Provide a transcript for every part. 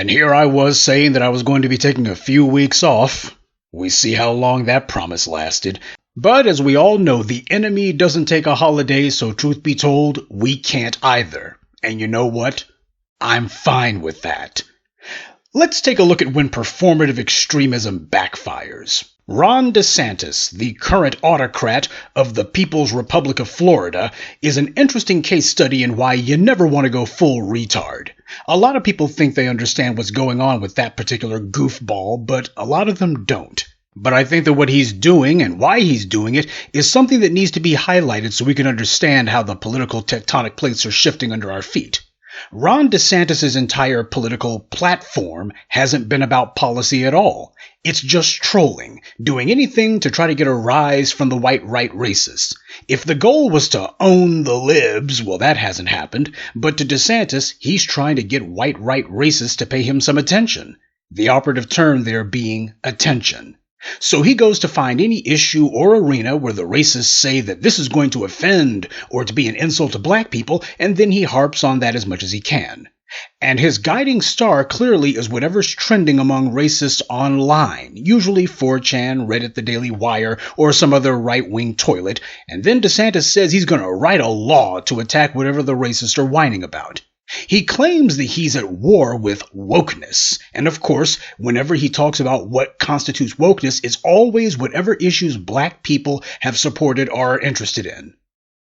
And here I was saying that I was going to be taking a few weeks off. We see how long that promise lasted. But as we all know, the enemy doesn't take a holiday, so truth be told, we can't either. And you know what? I'm fine with that. Let's take a look at when performative extremism backfires. Ron DeSantis, the current autocrat of the People's Republic of Florida, is an interesting case study in why you never want to go full retard. A lot of people think they understand what's going on with that particular goofball, but a lot of them don't. But I think that what he's doing and why he's doing it is something that needs to be highlighted so we can understand how the political tectonic plates are shifting under our feet. Ron DeSantis' entire political platform hasn't been about policy at all. It's just trolling, doing anything to try to get a rise from the white right racists. If the goal was to own the libs, well, that hasn't happened. But to DeSantis, he's trying to get white right racists to pay him some attention. The operative term there being attention. So he goes to find any issue or arena where the racists say that this is going to offend or to be an insult to black people, and then he harps on that as much as he can. And his guiding star clearly is whatever's trending among racists online, usually 4chan, Reddit, the Daily Wire, or some other right-wing toilet, and then DeSantis says he's going to write a law to attack whatever the racists are whining about. He claims that he's at war with wokeness, and of course, whenever he talks about what constitutes wokeness, it's always whatever issues black people have supported or are interested in.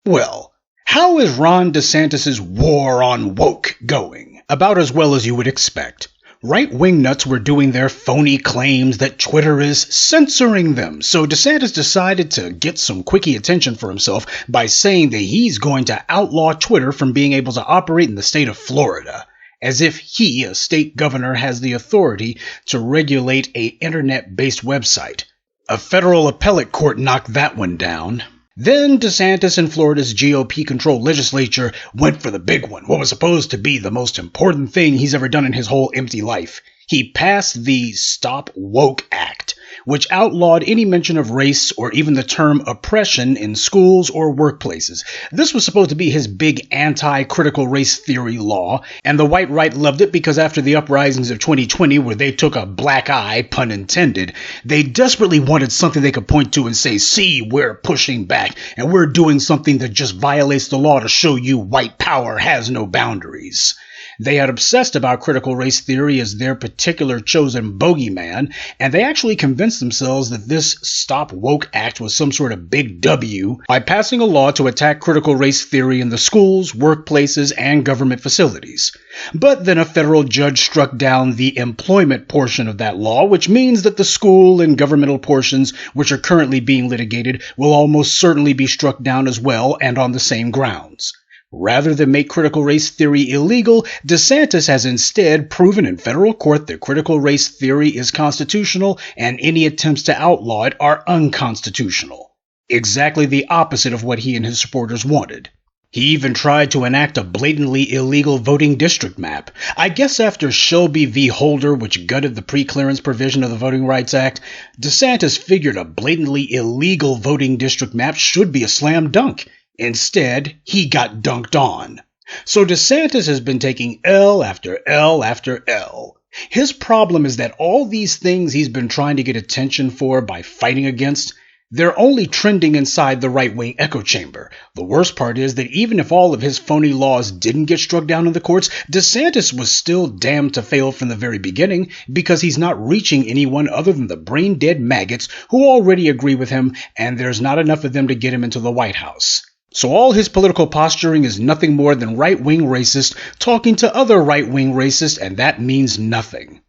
Well, how is Ron DeSantis' war on woke going? About as well as you would expect. Right-wing nuts were doing their phony claims that Twitter is censoring them, so DeSantis decided to get some quickie attention for himself by saying that he's going to outlaw Twitter from being able to operate in the state of Florida, as if he, a state governor, has the authority to regulate an internet-based website. A federal appellate court knocked that one down. Then DeSantis and Florida's GOP-controlled legislature went for the big one, what was supposed to be the most important thing he's ever done in his whole empty life. He passed the Stop Woke Act, which outlawed any mention of race or even the term oppression in schools or workplaces. This was supposed to be his big anti-critical race theory law, and the white right loved it because after the uprisings of 2020, where they took a black eye, pun intended, they desperately wanted something they could point to and say, see, we're pushing back, and we're doing something that just violates the law to show you white power has no boundaries. They had obsessed about critical race theory as their particular chosen bogeyman, and they actually convinced themselves that this Stop Woke Act was some sort of big W by passing a law to attack critical race theory in the schools, workplaces, and government facilities. But then a federal judge struck down the employment portion of that law, which means that the school and governmental portions, which are currently being litigated, will almost certainly be struck down as well and on the same grounds. Rather than make critical race theory illegal, DeSantis has instead proven in federal court that critical race theory is constitutional and any attempts to outlaw it are unconstitutional. Exactly the opposite of what he and his supporters wanted. He even tried to enact a blatantly illegal voting district map. I guess after Shelby v. Holder, which gutted the pre-clearance provision of the Voting Rights Act, DeSantis figured a blatantly illegal voting district map should be a slam dunk. Instead, he got dunked on. So DeSantis has been taking L after L after L. His problem is that all these things he's been trying to get attention for by fighting against, they're only trending inside the right-wing echo chamber. The worst part is that even if all of his phony laws didn't get struck down in the courts, DeSantis was still damned to fail from the very beginning because he's not reaching anyone other than the brain-dead maggots who already agree with him, and there's not enough of them to get him into the White House. So all his political posturing is nothing more than right-wing racists talking to other right-wing racists, and that means nothing.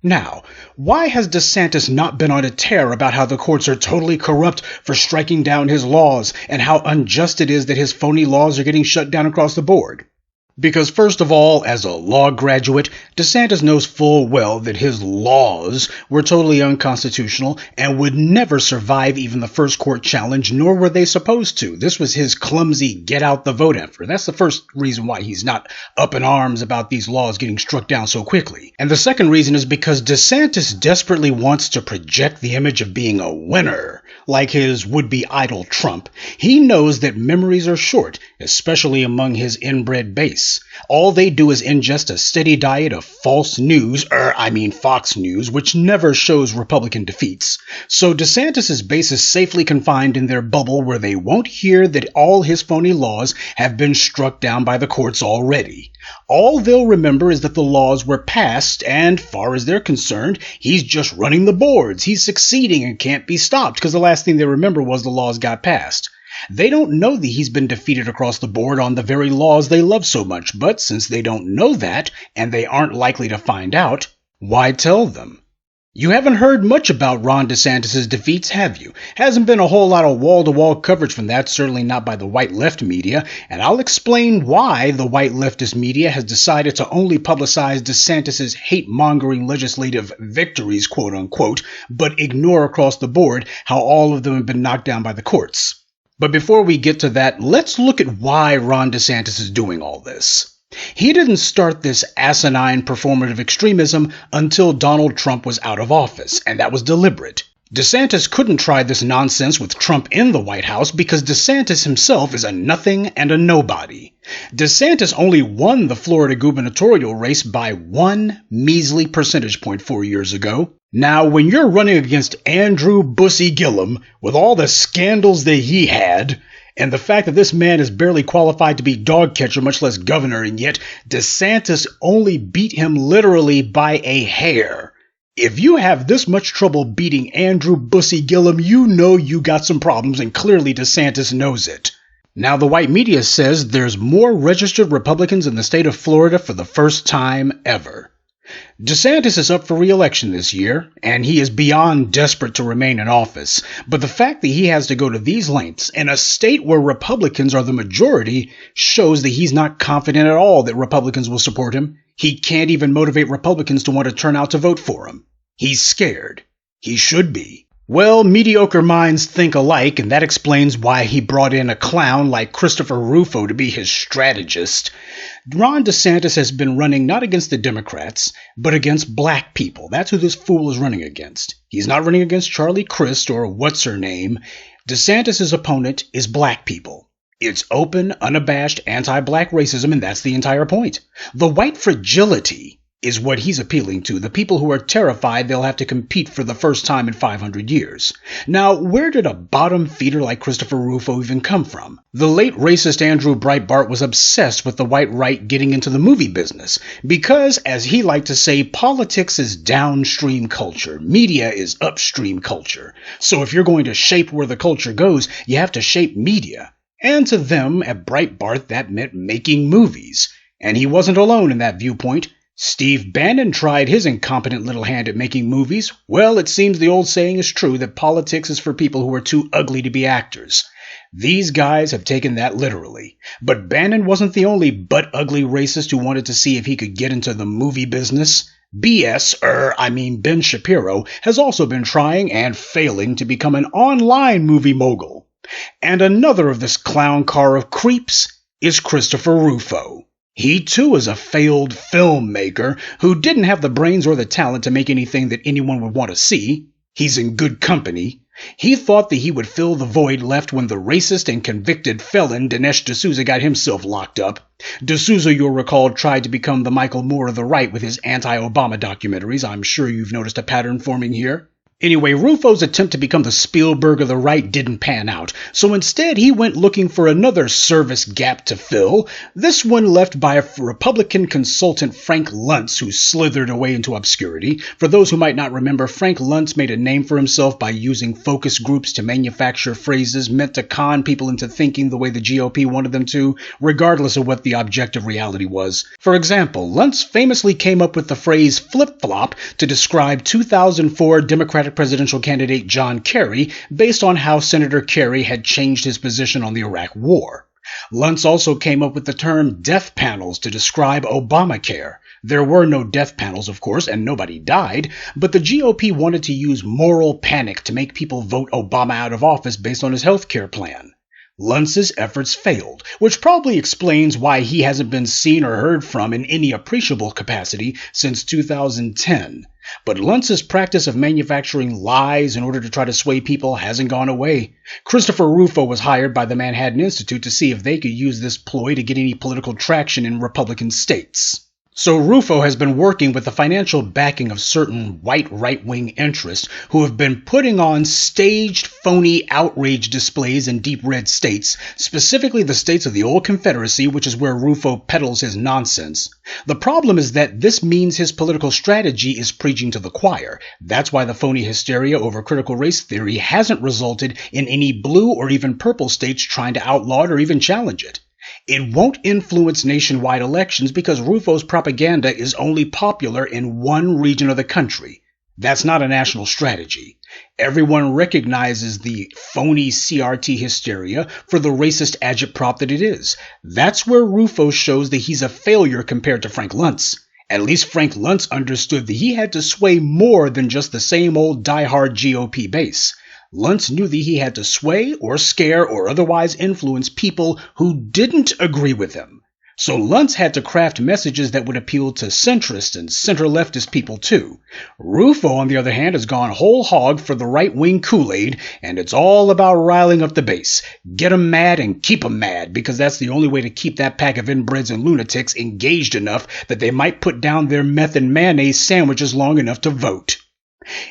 Now, why has DeSantis not been on a tear about how the courts are totally corrupt for striking down his laws and how unjust it is that his phony laws are getting shut down across the board? Because first of all, as a law graduate, DeSantis knows full well that his laws were totally unconstitutional and would never survive even the first court challenge, nor were they supposed to. This was his clumsy get out the vote effort. That's the first reason why he's not up in arms about these laws getting struck down so quickly. And the second reason is because DeSantis desperately wants to project the image of being a winner, like his would-be idol Trump. He knows that memories are short, especially among his inbred base. face. All they do is ingest a steady diet of false news, Fox News, which never shows Republican defeats. So DeSantis' base is safely confined in their bubble where they won't hear that all his phony laws have been struck down by the courts already. All they'll remember is that the laws were passed, and far as they're concerned, he's just running the boards. He's succeeding and can't be stopped, because the last thing they remember was the laws got passed. They don't know that he's been defeated across the board on the very laws they love so much, but since they don't know that, and they aren't likely to find out, why tell them? You haven't heard much about Ron DeSantis' defeats, have you? Hasn't been a whole lot of wall-to-wall coverage from that, certainly not by the white left media, and I'll explain why the white leftist media has decided to only publicize DeSantis' hate-mongering legislative victories, quote-unquote, but ignore across the board how all of them have been knocked down by the courts. But before we get to that, let's look at why Ron DeSantis is doing all this. He didn't start this asinine performative extremism until Donald Trump was out of office, and that was deliberate. DeSantis couldn't try this nonsense with Trump in the White House because DeSantis himself is a nothing and a nobody. DeSantis only won the Florida gubernatorial race by 1 measly percentage point 4 years ago. Now, when you're running against Andrew Bussy Gillum with all the scandals that he had, and the fact that this man is barely qualified to be dog catcher, much less governor, and yet DeSantis only beat him literally by a hair. If you have this much trouble beating Andrew Bussy Gillum, you know you got some problems, and clearly DeSantis knows it. Now, the white media says there's more registered Republicans in the state of Florida for the first time ever. DeSantis is up for re-election this year, and he is beyond desperate to remain in office. But the fact that he has to go to these lengths in a state where Republicans are the majority shows that he's not confident at all that Republicans will support him. He can't even motivate Republicans to want to turn out to vote for him. He's scared. He should be. Well, mediocre minds think alike, and that explains why he brought in a clown like Christopher Rufo to be his strategist. Ron DeSantis has been running not against the Democrats, but against black people. That's who this fool is running against. He's not running against Charlie Crist or what's-her-name. DeSantis' opponent is black people. It's open, unabashed, anti-black racism, and that's the entire point. The white fragility is what he's appealing to, the people who are terrified they'll have to compete for the first time in 500 years. Now, where did a bottom feeder like Christopher Rufo even come from? The late racist Andrew Breitbart was obsessed with the white right getting into the movie business because, as he liked to say, politics is downstream culture, media is upstream culture. So if you're going to shape where the culture goes, you have to shape media. And to them, at Breitbart, that meant making movies. And he wasn't alone in that viewpoint. Steve Bannon tried his incompetent little hand at making movies. Well, it seems the old saying is true that politics is for people who are too ugly to be actors. These guys have taken that literally. But Bannon wasn't the only butt-ugly racist who wanted to see if he could get into the movie business. Ben Shapiro, has also been trying and failing to become an online movie mogul. And another of this clown car of creeps is Christopher Rufo. He, too, is a failed filmmaker who didn't have the brains or the talent to make anything that anyone would want to see. He's in good company. He thought that he would fill the void left when the racist and convicted felon Dinesh D'Souza got himself locked up. D'Souza, you'll recall, tried to become the Michael Moore of the right with his anti-Obama documentaries. I'm sure you've noticed a pattern forming here. Anyway, Rufo's attempt to become the Spielberg of the right didn't pan out, so instead he went looking for another service gap to fill, this one left by a Republican consultant Frank Luntz, who slithered away into obscurity. For those who might not remember, Frank Luntz made a name for himself by using focus groups to manufacture phrases meant to con people into thinking the way the GOP wanted them to, regardless of what the objective reality was. For example, Luntz famously came up with the phrase flip-flop to describe 2004 Democratic presidential candidate John Kerry based on how Senator Kerry had changed his position on the Iraq War. Luntz also came up with the term death panels to describe Obamacare. There were no death panels, of course, and nobody died, but the GOP wanted to use moral panic to make people vote Obama out of office based on his health care plan. Luntz's efforts failed, which probably explains why he hasn't been seen or heard from in any appreciable capacity since 2010. But Luntz's practice of manufacturing lies in order to try to sway people hasn't gone away. Christopher Rufo was hired by the Manhattan Institute to see if they could use this ploy to get any political traction in Republican states. So Rufo has been working with the financial backing of certain white right-wing interests who have been putting on staged, phony outrage displays in deep red states, specifically the states of the old Confederacy, which is where Rufo peddles his nonsense. The problem is that this means his political strategy is preaching to the choir. That's why the phony hysteria over critical race theory hasn't resulted in any blue or even purple states trying to outlaw it or even challenge it. It won't influence nationwide elections because Rufo's propaganda is only popular in one region of the country. That's not a national strategy. Everyone recognizes the phony CRT hysteria for the racist agitprop that it is. That's where Rufo shows that he's a failure compared to Frank Luntz. At least Frank Luntz understood that he had to sway more than just the same old diehard GOP base. Luntz knew that he had to sway or scare or otherwise influence people who didn't agree with him. So Luntz had to craft messages that would appeal to centrist and center-leftist people too. Rufo, on the other hand, has gone whole hog for the right-wing Kool-Aid, and it's all about riling up the base. Get 'em mad and keep 'em mad, because that's the only way to keep that pack of inbreds and lunatics engaged enough that they might put down their meth and mayonnaise sandwiches long enough to vote.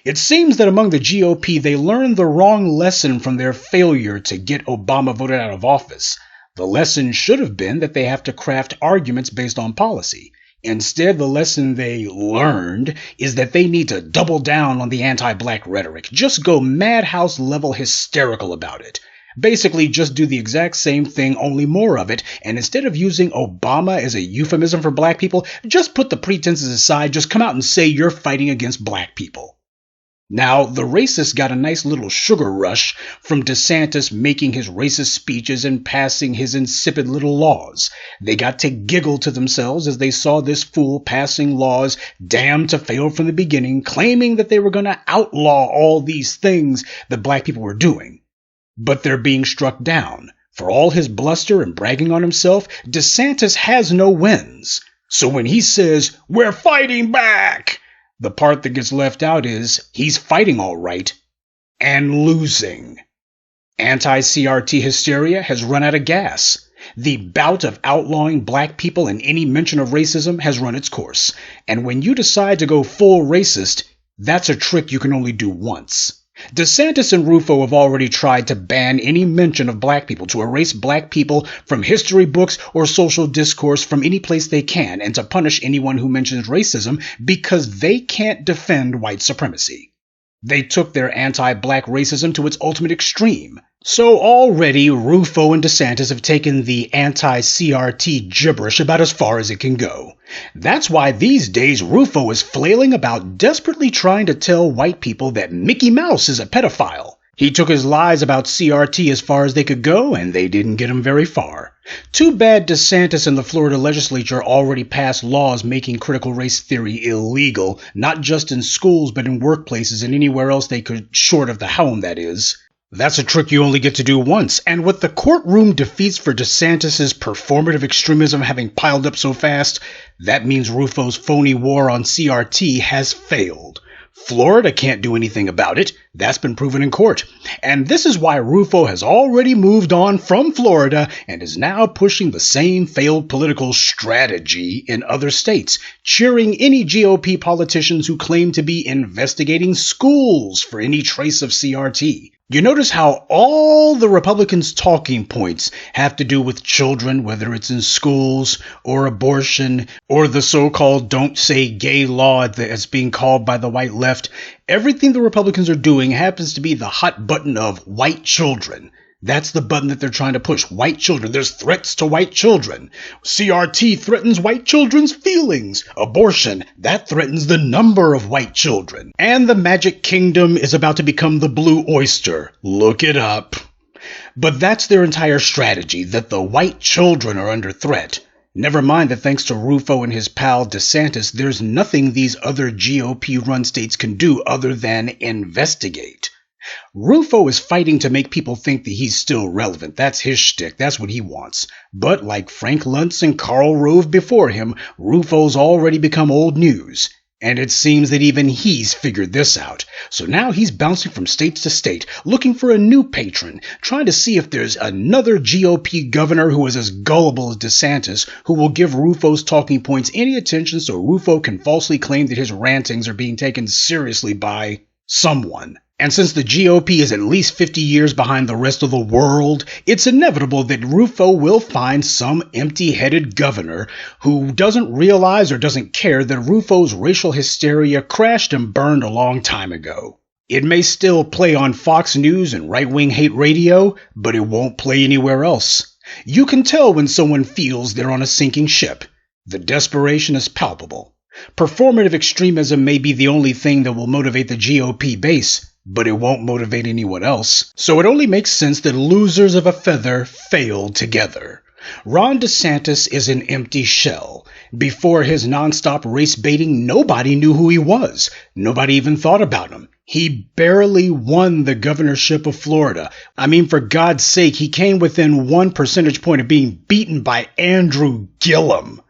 It seems that among the GOP, they learned the wrong lesson from their failure to get Obama voted out of office. The lesson should have been that they have to craft arguments based on policy. Instead, the lesson they learned is that they need to double down on the anti-black rhetoric. Just go madhouse-level hysterical about it. Basically, just do the exact same thing, only more of it, and instead of using Obama as a euphemism for black people, just put the pretenses aside, just come out and say you're fighting against black people. Now, the racists got a nice little sugar rush from DeSantis making his racist speeches and passing his insipid little laws. They got to giggle to themselves as they saw this fool passing laws damned to fail from the beginning, claiming that they were going to outlaw all these things that black people were doing. But they're being struck down. For all his bluster and bragging on himself, DeSantis has no wins. So when he says, "We're fighting back," the part that gets left out is he's fighting all right and losing. Anti-CRT hysteria has run out of gas. The bout of outlawing black people and any mention of racism has run its course. And when you decide to go full racist, that's a trick you can only do once. DeSantis and Rufo have already tried to ban any mention of black people, to erase black people from history books or social discourse from any place they can, and to punish anyone who mentions racism because they can't defend white supremacy. They took their anti-black racism to its ultimate extreme. So already Rufo and DeSantis have taken the anti-CRT gibberish about as far as it can go. That's why these days Rufo is flailing about desperately trying to tell white people that Mickey Mouse is a pedophile. He took his lies about CRT as far as they could go, and they didn't get him very far. Too bad DeSantis and the Florida legislature already passed laws making critical race theory illegal, not just in schools but in workplaces and anywhere else they could, short of the home, that is. That's a trick you only get to do once, and with the courtroom defeats for DeSantis' performative extremism having piled up so fast, that means Rufo's phony war on CRT has failed. Florida can't do anything about it. That's been proven in court. And this is why Rufo has already moved on from Florida and is now pushing the same failed political strategy in other states, cheering any GOP politicians who claim to be investigating schools for any trace of CRT. You notice how all the Republicans' talking points have to do with children, whether it's in schools or abortion or the so-called don't say gay law that's being called by the white left. Everything the Republicans are doing happens to be the hot button of white children. That's the button that they're trying to push. White children. There's threats to white children. CRT threatens white children's feelings. Abortion, that threatens the number of white children. And the Magic Kingdom is about to become the Blue Oyster. Look it up. But that's their entire strategy, that the white children are under threat. Never mind that thanks to Rufo and his pal DeSantis, there's nothing these other GOP-run states can do other than investigate. Rufo is fighting to make people think that he's still relevant. That's his shtick. That's what he wants. But like Frank Luntz and Karl Rove before him, Rufo's already become old news. And it seems that even he's figured this out. So now he's bouncing from state to state, looking for a new patron, trying to see if there's another GOP governor who is as gullible as DeSantis, who will give Rufo's talking points any attention so Rufo can falsely claim that his rantings are being taken seriously by someone. And since the GOP is at least 50 years behind the rest of the world, it's inevitable that Rufo will find some empty-headed governor who doesn't realize or doesn't care that Rufo's racial hysteria crashed and burned a long time ago. It may still play on Fox News and right-wing hate radio, but it won't play anywhere else. You can tell when someone feels they're on a sinking ship. The desperation is palpable. Performative extremism may be the only thing that will motivate the GOP base, but it won't motivate anyone else. So it only makes sense that losers of a feather fail together. Ron DeSantis is an empty shell. Before his nonstop race baiting, nobody knew who he was. Nobody even thought about him. He barely won the governorship of Florida. I mean, for God's sake, he came within 1 percentage point of being beaten by Andrew Gillum.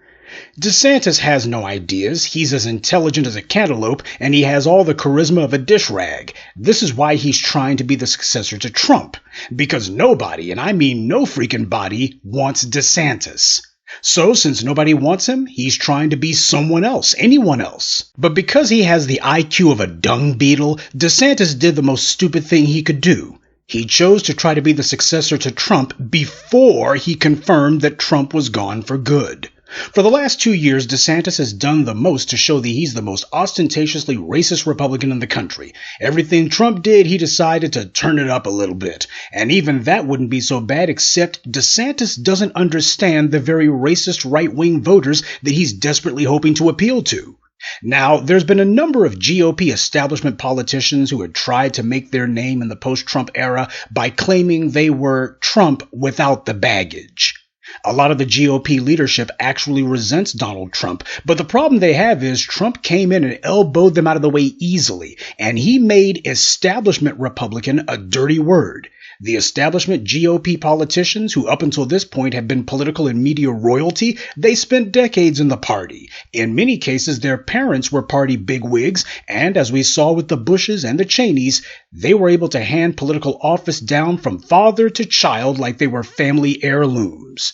DeSantis has no ideas, he's as intelligent as a cantaloupe, and he has all the charisma of a dish rag. This is why he's trying to be the successor to Trump. Because nobody, and I mean no freaking body, wants DeSantis. So, since nobody wants him, he's trying to be someone else, anyone else. But because he has the IQ of a dung beetle, DeSantis did the most stupid thing he could do. He chose to try to be the successor to Trump before he confirmed that Trump was gone for good. For the last 2 years, DeSantis has done the most to show that he's the most ostentatiously racist Republican in the country. Everything Trump did, he decided to turn it up a little bit. And even that wouldn't be so bad, except DeSantis doesn't understand the very racist right-wing voters that he's desperately hoping to appeal to. Now, there's been a number of GOP establishment politicians who had tried to make their name in the post-Trump era by claiming they were Trump without the baggage. A lot of the GOP leadership actually resents Donald Trump, but the problem they have is Trump came in and elbowed them out of the way easily, and he made establishment Republican a dirty word. The establishment GOP politicians, who up until this point have been political and media royalty, they spent decades in the party. In many cases, their parents were party bigwigs, and as we saw with the Bushes and the Cheneys, they were able to hand political office down from father to child like they were family heirlooms.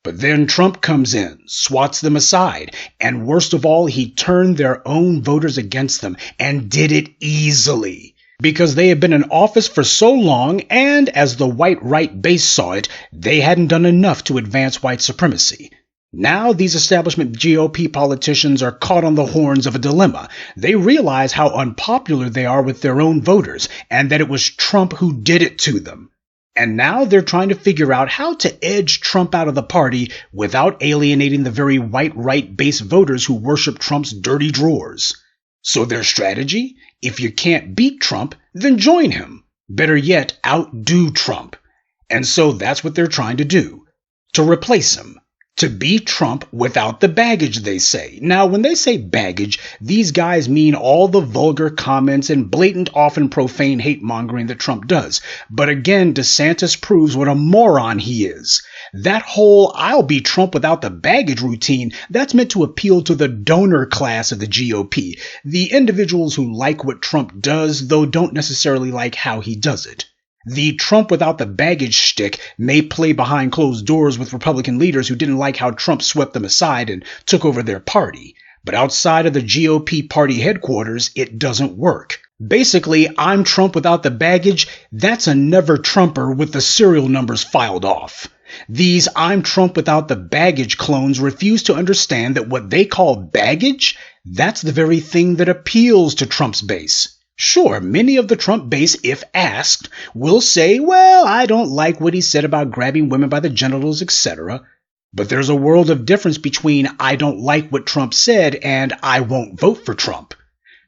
But then Trump comes in, swats them aside, and worst of all, he turned their own voters against them, and did it easily. Because they had been in office for so long, and as the white right base saw it, they hadn't done enough to advance white supremacy. Now these establishment GOP politicians are caught on the horns of a dilemma. They realize how unpopular they are with their own voters, and that it was Trump who did it to them. And now they're trying to figure out how to edge Trump out of the party without alienating the very white right base voters who worship Trump's dirty drawers. So their strategy? If you can't beat Trump, then join him. Better yet, outdo Trump. And so that's what they're trying to do. To replace him. To beat Trump without the baggage, they say. Now, when they say baggage, these guys mean all the vulgar comments and blatant, often profane hate-mongering that Trump does. But again, DeSantis proves what a moron he is. That whole "I'll beat Trump without the baggage" routine, that's meant to appeal to the donor class of the GOP, the individuals who like what Trump does, though don't necessarily like how he does it. The Trump without the baggage shtick may play behind closed doors with Republican leaders who didn't like how Trump swept them aside and took over their party. But outside of the GOP party headquarters, it doesn't work. Basically, "I'm Trump without the baggage," that's a never-Trumper with the serial numbers filed off. These "I'm Trump without the baggage" clones refuse to understand that what they call baggage, that's the very thing that appeals to Trump's base. Sure, many of the Trump base, if asked, will say, well, I don't like what he said about grabbing women by the genitals, etc. But there's a world of difference between "I don't like what Trump said" and "I won't vote for Trump."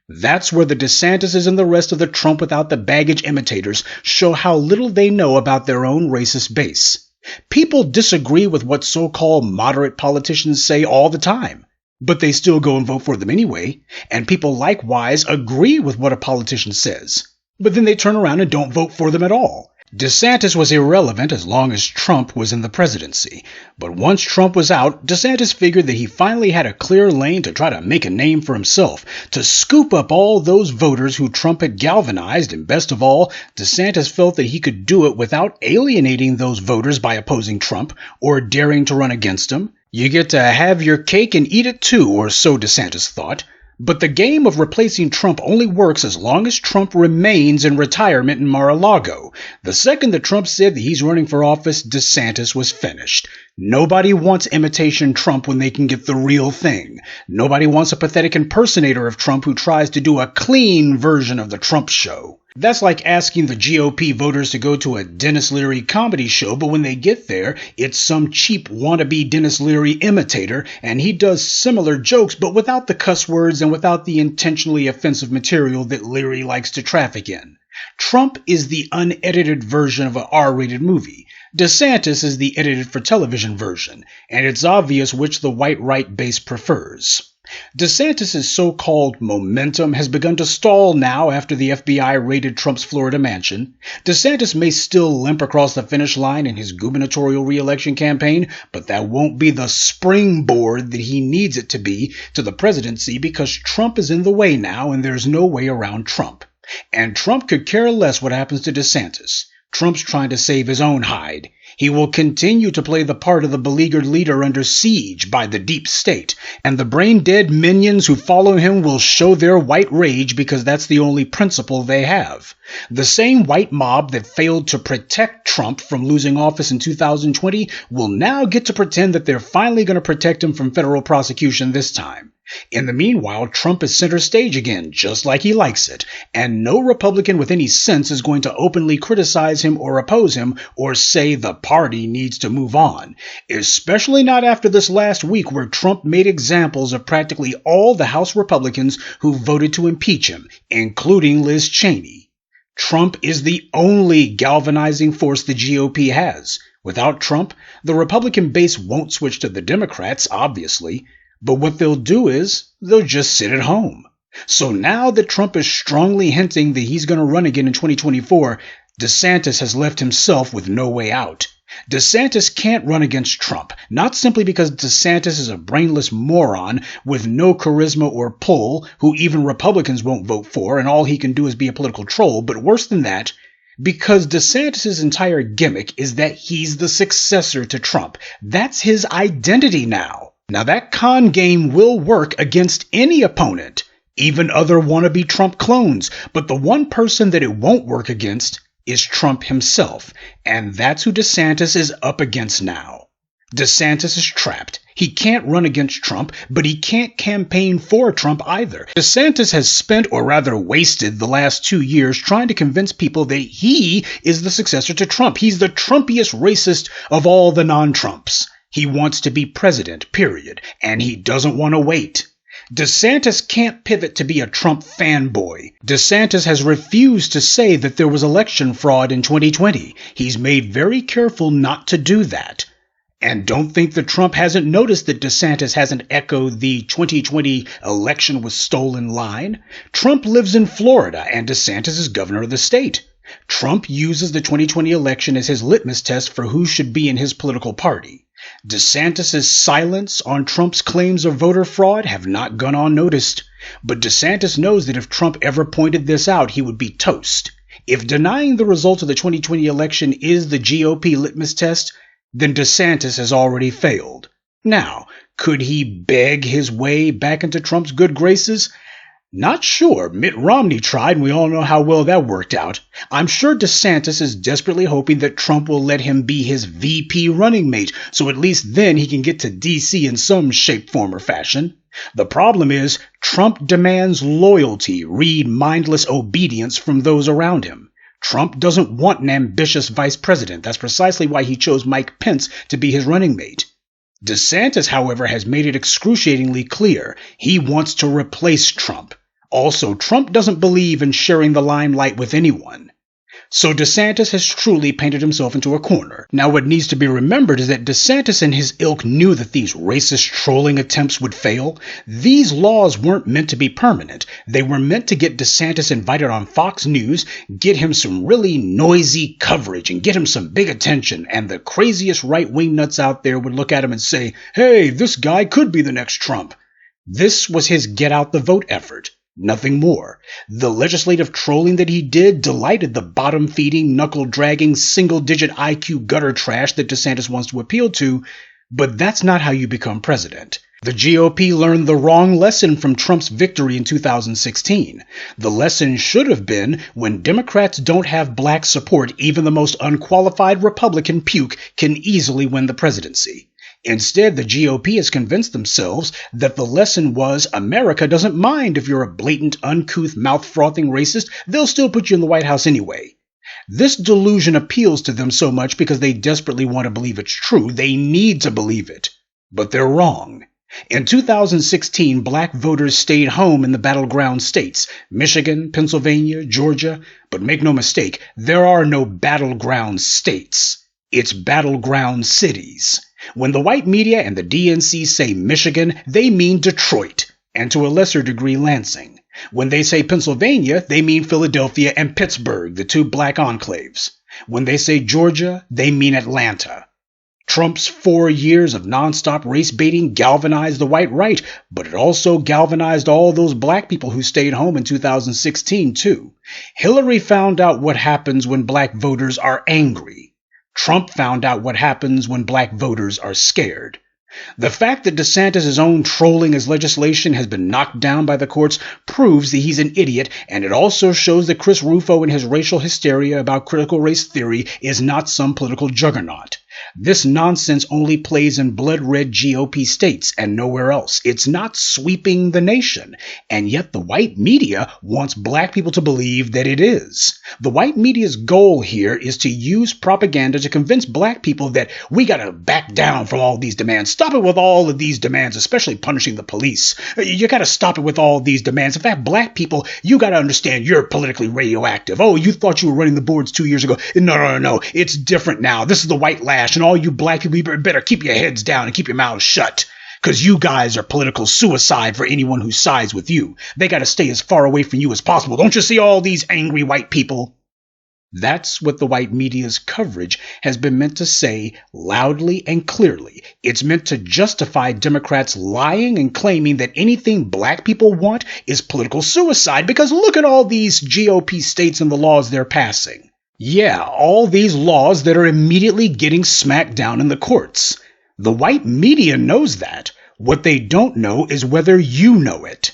That's where the DeSantises and the rest of the Trump without the baggage imitators show how little they know about their own racist base. People disagree with what so-called moderate politicians say all the time. But they still go and vote for them anyway, and people likewise agree with what a politician says. But then they turn around and don't vote for them at all. DeSantis was irrelevant as long as Trump was in the presidency, but once Trump was out, DeSantis figured that he finally had a clear lane to try to make a name for himself, to scoop up all those voters who Trump had galvanized, and best of all, DeSantis felt that he could do it without alienating those voters by opposing Trump or daring to run against him. You get to have your cake and eat it too, or so DeSantis thought. But the game of replacing Trump only works as long as Trump remains in retirement in Mar-a-Lago. The second that Trump said that he's running for office, DeSantis was finished. Nobody wants imitation Trump when they can get the real thing. Nobody wants a pathetic impersonator of Trump who tries to do a clean version of the Trump show. That's like asking the GOP voters to go to a Dennis Leary comedy show, but when they get there, it's some cheap wannabe Dennis Leary imitator, and he does similar jokes, but without the cuss words and without the intentionally offensive material that Leary likes to traffic in. Trump is the unedited version of an R-rated movie. DeSantis is the edited for television version, and it's obvious which the white right base prefers. DeSantis' so-called momentum has begun to stall now after the FBI raided Trump's Florida mansion. DeSantis may still limp across the finish line in his gubernatorial re-election campaign, but that won't be the springboard that he needs it to be to the presidency because Trump is in the way now and there's no way around Trump. And Trump could care less what happens to DeSantis. Trump's trying to save his own hide. He will continue to play the part of the beleaguered leader under siege by the deep state, and the brain-dead minions who follow him will show their white rage because that's the only principle they have. The same white mob that failed to protect Trump from losing office in 2020 will now get to pretend that they're finally going to protect him from federal prosecution this time. In the meanwhile, Trump is center stage again, just like he likes it, and no Republican with any sense is going to openly criticize him or oppose him or say the party needs to move on, especially not after this last week where Trump made examples of practically all the House Republicans who voted to impeach him, including Liz Cheney. Trump is the only galvanizing force the GOP has. Without Trump, the Republican base won't switch to the Democrats, obviously. But what they'll do is, they'll just sit at home. So now that Trump is strongly hinting that he's going to run again in 2024, DeSantis has left himself with no way out. DeSantis can't run against Trump, not simply because DeSantis is a brainless moron with no charisma or pull, who even Republicans won't vote for, and all he can do is be a political troll, but worse than that, because DeSantis' entire gimmick is that he's the successor to Trump. That's his identity now. Now that con game will work against any opponent, even other wannabe Trump clones, but the one person that it won't work against is Trump himself, and that's who DeSantis is up against now. DeSantis is trapped. He can't run against Trump, but he can't campaign for Trump either. DeSantis has spent, or rather wasted, the last 2 years trying to convince people that he is the successor to Trump. He's the Trumpiest racist of all the non-Trumps. He wants to be president, period, and he doesn't want to wait. DeSantis can't pivot to be a Trump fanboy. DeSantis has refused to say that there was election fraud in 2020. He's made very careful not to do that. And don't think that Trump hasn't noticed that DeSantis hasn't echoed the 2020 election was stolen line. Trump lives in Florida, and DeSantis is governor of the state. Trump uses the 2020 election as his litmus test for who should be in his political party. DeSantis' silence on Trump's claims of voter fraud have not gone unnoticed, but DeSantis knows that if Trump ever pointed this out, he would be toast. If denying the results of the 2020 election is the GOP litmus test, then DeSantis has already failed. Now, could he beg his way back into Trump's good graces? Not sure. Mitt Romney tried, and we all know how well that worked out. I'm sure DeSantis is desperately hoping that Trump will let him be his VP running mate, so at least then he can get to D.C. in some shape, form, or fashion. The problem is, Trump demands loyalty, read mindless obedience from those around him. Trump doesn't want an ambitious vice president. That's precisely why he chose Mike Pence to be his running mate. DeSantis, however, has made it excruciatingly clear he wants to replace Trump. Also, Trump doesn't believe in sharing the limelight with anyone. So DeSantis has truly painted himself into a corner. Now what needs to be remembered is that DeSantis and his ilk knew that these racist trolling attempts would fail. These laws weren't meant to be permanent. They were meant to get DeSantis invited on Fox News, get him some really noisy coverage, and get him some big attention, and the craziest right-wing nuts out there would look at him and say, hey, this guy could be the next Trump. This was his get out the vote effort. Nothing more. The legislative trolling that he did delighted the bottom-feeding, knuckle-dragging, single-digit IQ gutter trash that DeSantis wants to appeal to, but that's not how you become president. The GOP learned the wrong lesson from Trump's victory in 2016. The lesson should have been, when Democrats don't have black support, even the most unqualified Republican puke can easily win the presidency. Instead, the GOP has convinced themselves that the lesson was America doesn't mind if you're a blatant, uncouth, mouth-frothing racist. They'll still put you in the White House anyway. This delusion appeals to them so much because they desperately want to believe it's true. They need to believe it. But they're wrong. In 2016, black voters stayed home in the battleground states, Michigan, Pennsylvania, Georgia. But make no mistake, there are no battleground states. It's battleground cities. When the white media and the DNC say Michigan, they mean Detroit, and to a lesser degree Lansing. When they say Pennsylvania, they mean Philadelphia and Pittsburgh, the two black enclaves. When they say Georgia, they mean Atlanta. Trump's 4 years of nonstop race baiting galvanized the white right, but it also galvanized all those black people who stayed home in 2016 too. Hillary found out what happens when black voters are angry. Trump found out what happens when black voters are scared. The fact that DeSantis' own trolling his legislation has been knocked down by the courts proves that he's an idiot, and it also shows that Chris Rufo and his racial hysteria about critical race theory is not some political juggernaut. This nonsense only plays in blood-red GOP states and nowhere else. It's not sweeping the nation, and yet the white media wants black people to believe that it is. The white media's goal here is to use propaganda to convince black people that we gotta back down from all these demands. Stop it with all of these demands, especially punishing the police. You gotta stop it with all these demands. In fact, black people, you gotta understand you're politically radioactive. Oh, you thought you were running the boards 2 years ago. No. It's different now. This is the white lash, and all you black people, you better keep your heads down and keep your mouths shut. Because you guys are political suicide for anyone who sides with you. They gotta stay as far away from you as possible. Don't you see all these angry white people? That's what the white media's coverage has been meant to say loudly and clearly. It's meant to justify Democrats lying and claiming that anything black people want is political suicide, because look at all these GOP states and the laws they're passing. Yeah, all these laws that are immediately getting smacked down in the courts. The white media knows that. What they don't know is whether you know it.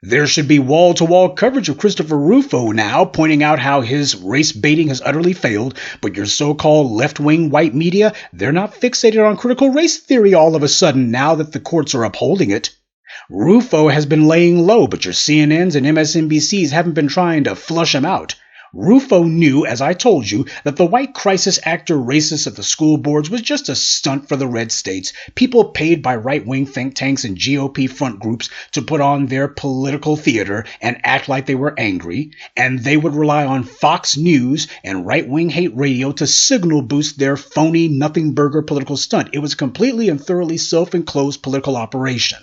There should be wall-to-wall coverage of Christopher Rufo now, pointing out how his race baiting has utterly failed, but your so-called left-wing white media, they're not fixated on critical race theory all of a sudden now that the courts are upholding it. Rufo has been laying low, but your CNNs and MSNBCs haven't been trying to flush him out. Rufo knew, as I told you, that the white crisis actor racists at the school boards was just a stunt for the red states, people paid by right-wing think tanks and GOP front groups to put on their political theater and act like they were angry, and they would rely on Fox News and right-wing hate radio to signal boost their phony, nothing-burger political stunt. It was a completely and thoroughly self-enclosed political operation.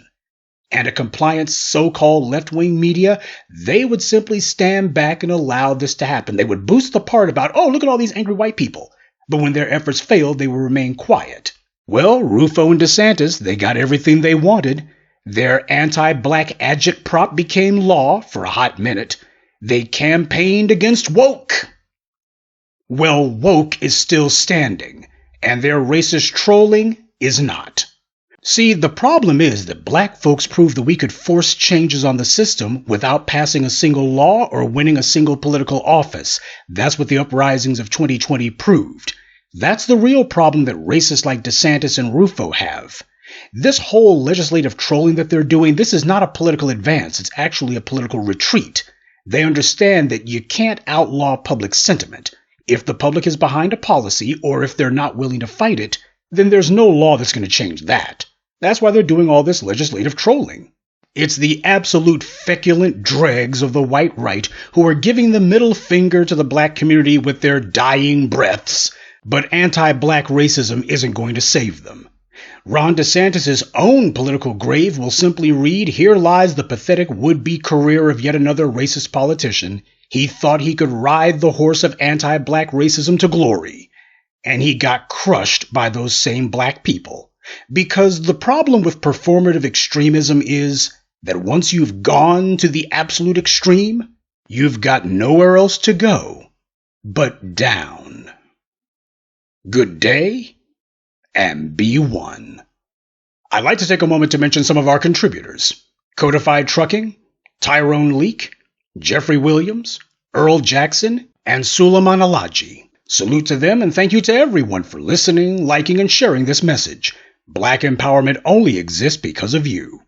And a compliant so-called left-wing media, they would simply stand back and allow this to happen. They would boost the part about, oh, look at all these angry white people. But when their efforts failed, they would remain quiet. Well, Rufo and DeSantis, they got everything they wanted. Their anti-black agitprop became law for a hot minute. They campaigned against woke. Well, woke is still standing, and their racist trolling is not. See, the problem is that black folks proved that we could force changes on the system without passing a single law or winning a single political office. That's what the uprisings of 2020 proved. That's the real problem that racists like DeSantis and Rufo have. This whole legislative trolling that they're doing, this is not a political advance. It's actually a political retreat. They understand that you can't outlaw public sentiment. If the public is behind a policy, or if they're not willing to fight it, then there's no law that's going to change that. That's why they're doing all this legislative trolling. It's the absolute feculent dregs of the white right who are giving the middle finger to the black community with their dying breaths, but anti-black racism isn't going to save them. Ron DeSantis' own political grave will simply read, "Here lies the pathetic would-be career of yet another racist politician. He thought he could ride the horse of anti-black racism to glory, and he got crushed by those same black people." Because the problem with performative extremism is that once you've gone to the absolute extreme, you've got nowhere else to go but down. Good day, and be one. I'd like to take a moment to mention some of our contributors: Codified Trucking, Tyrone Leak, Jeffrey Williams, Earl Jackson, and Suleiman Alaji. Salute to them, and thank you to everyone for listening, liking, and sharing this message. Black empowerment only exists because of you.